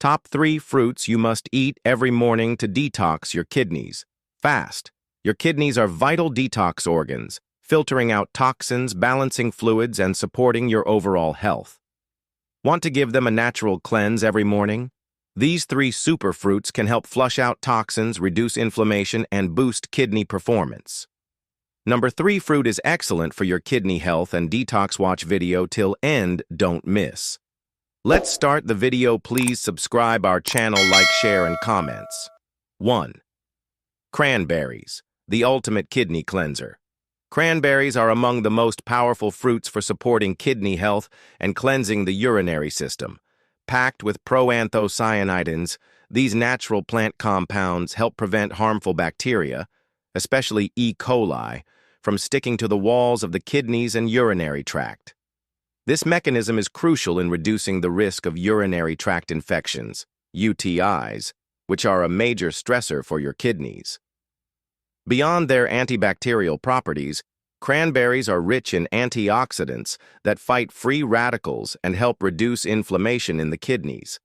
Top 3 fruits you must eat every morning to detox your kidneys. Fast. Your kidneys are vital detox organs, filtering out toxins, balancing fluids, and supporting your overall health. Want to give them a natural cleanse every morning? These 3 superfruits can help flush out toxins, reduce inflammation, and boost kidney performance. Number 3 fruit is excellent for your kidney health, and detox watch video till end, don't miss. Let's start the video. Please subscribe our channel, like, share, and comments. 1. Cranberries, the ultimate kidney cleanser. Cranberries are among the most powerful fruits for supporting kidney health and cleansing the urinary system. Packed with proanthocyanidins, these natural plant compounds help prevent harmful bacteria, especially E. coli, from sticking to the walls of the kidneys and urinary tract. This mechanism is crucial in reducing the risk of urinary tract infections, UTIs, which are a major stressor for your kidneys. Beyond their antibacterial properties, cranberries are rich in antioxidants that fight free radicals and help reduce inflammation in the kidneys.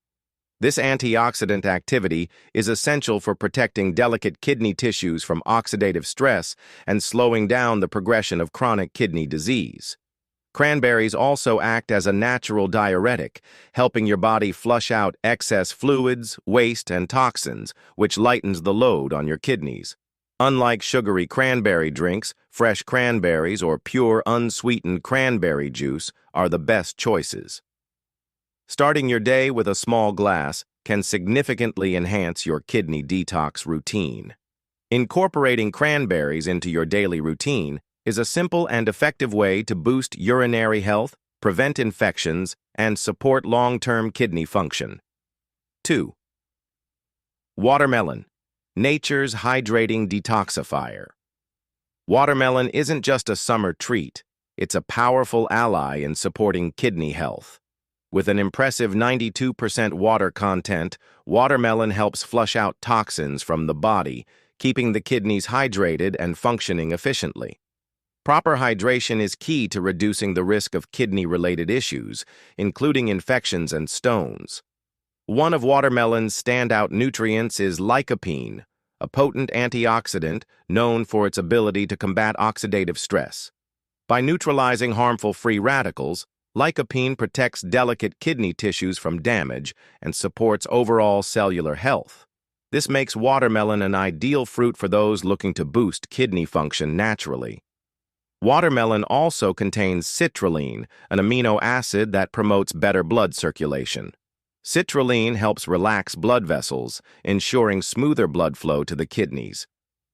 This antioxidant activity is essential for protecting delicate kidney tissues from oxidative stress and slowing down the progression of chronic kidney disease. Cranberries also act as a natural diuretic, helping your body flush out excess fluids, waste, and toxins, which lightens the load on your kidneys. Unlike sugary cranberry drinks, fresh cranberries or pure unsweetened cranberry juice are the best choices. Starting your day with a small glass can significantly enhance your kidney detox routine. Incorporating cranberries into your daily routine is a simple and effective way to boost urinary health, prevent infections, and support long-term kidney function. 2. Watermelon, nature's hydrating detoxifier. Watermelon isn't just a summer treat, it's a powerful ally in supporting kidney health. With an impressive 92% water content, watermelon helps flush out toxins from the body, keeping the kidneys hydrated and functioning efficiently. Proper hydration is key to reducing the risk of kidney-related issues, including infections and stones. One of watermelon's standout nutrients is lycopene, a potent antioxidant known for its ability to combat oxidative stress. By neutralizing harmful free radicals, lycopene protects delicate kidney tissues from damage and supports overall cellular health. This makes watermelon an ideal fruit for those looking to boost kidney function naturally. Watermelon also contains citrulline, an amino acid that promotes better blood circulation. Citrulline helps relax blood vessels, ensuring smoother blood flow to the kidneys.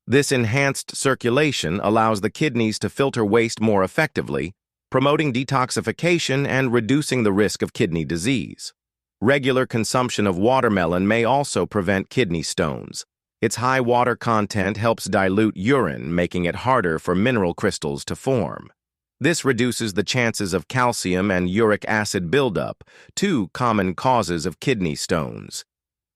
This enhanced circulation allows the kidneys to filter waste more effectively, promoting detoxification and reducing the risk of kidney disease. Regular consumption of watermelon may also prevent kidney stones. Its high water content helps dilute urine, making it harder for mineral crystals to form. This reduces the chances of calcium and uric acid buildup, 2 common causes of kidney stones.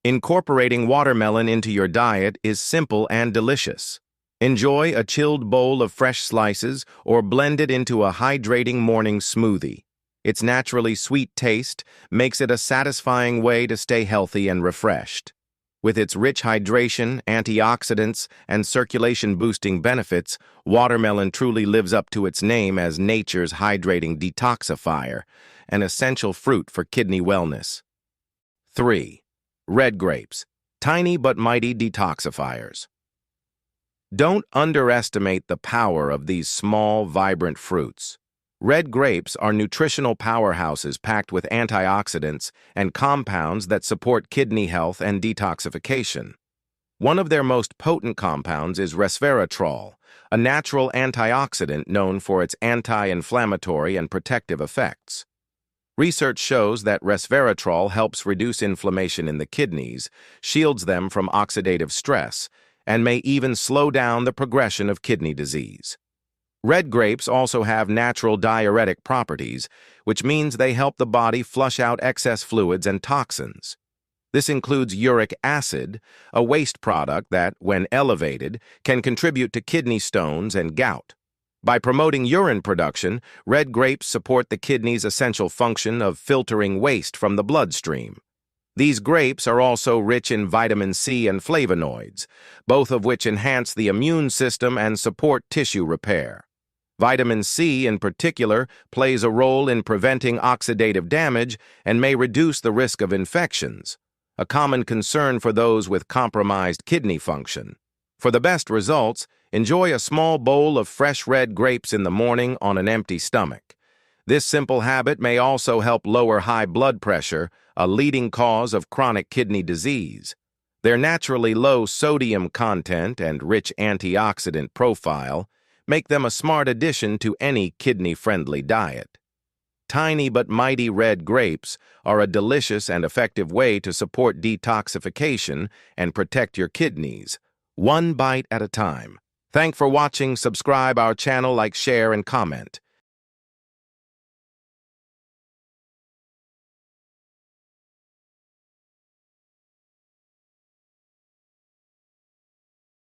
Incorporating watermelon into your diet is simple and delicious. Enjoy a chilled bowl of fresh slices or blend it into a hydrating morning smoothie. Its naturally sweet taste makes it a satisfying way to stay healthy and refreshed. With its rich hydration, antioxidants, and circulation-boosting benefits, watermelon truly lives up to its name as nature's hydrating detoxifier, an essential fruit for kidney wellness. 3. Red grapes, tiny but mighty detoxifiers. Don't underestimate the power of these small, vibrant fruits. Red grapes are nutritional powerhouses packed with antioxidants and compounds that support kidney health and detoxification. One of their most potent compounds is resveratrol, a natural antioxidant known for its anti-inflammatory and protective effects. Research shows that resveratrol helps reduce inflammation in the kidneys, shields them from oxidative stress, and may even slow down the progression of kidney disease. Red grapes also have natural diuretic properties, which means they help the body flush out excess fluids and toxins. This includes uric acid, a waste product that, when elevated, can contribute to kidney stones and gout. By promoting urine production, red grapes support the kidney's essential function of filtering waste from the bloodstream. These grapes are also rich in vitamin C and flavonoids, both of which enhance the immune system and support tissue repair. Vitamin C, in particular, plays a role in preventing oxidative damage and may reduce the risk of infections, a common concern for those with compromised kidney function. For the best results, enjoy a small bowl of fresh red grapes in the morning on an empty stomach. This simple habit may also help lower high blood pressure, a leading cause of chronic kidney disease. Their naturally low sodium content and rich antioxidant profile make them a smart addition to any kidney-friendly diet. Tiny but mighty red grapes are a delicious and effective way to support detoxification and protect your kidneys, one bite at a time. Thanks for watching. Subscribe our channel, like, share, and comment.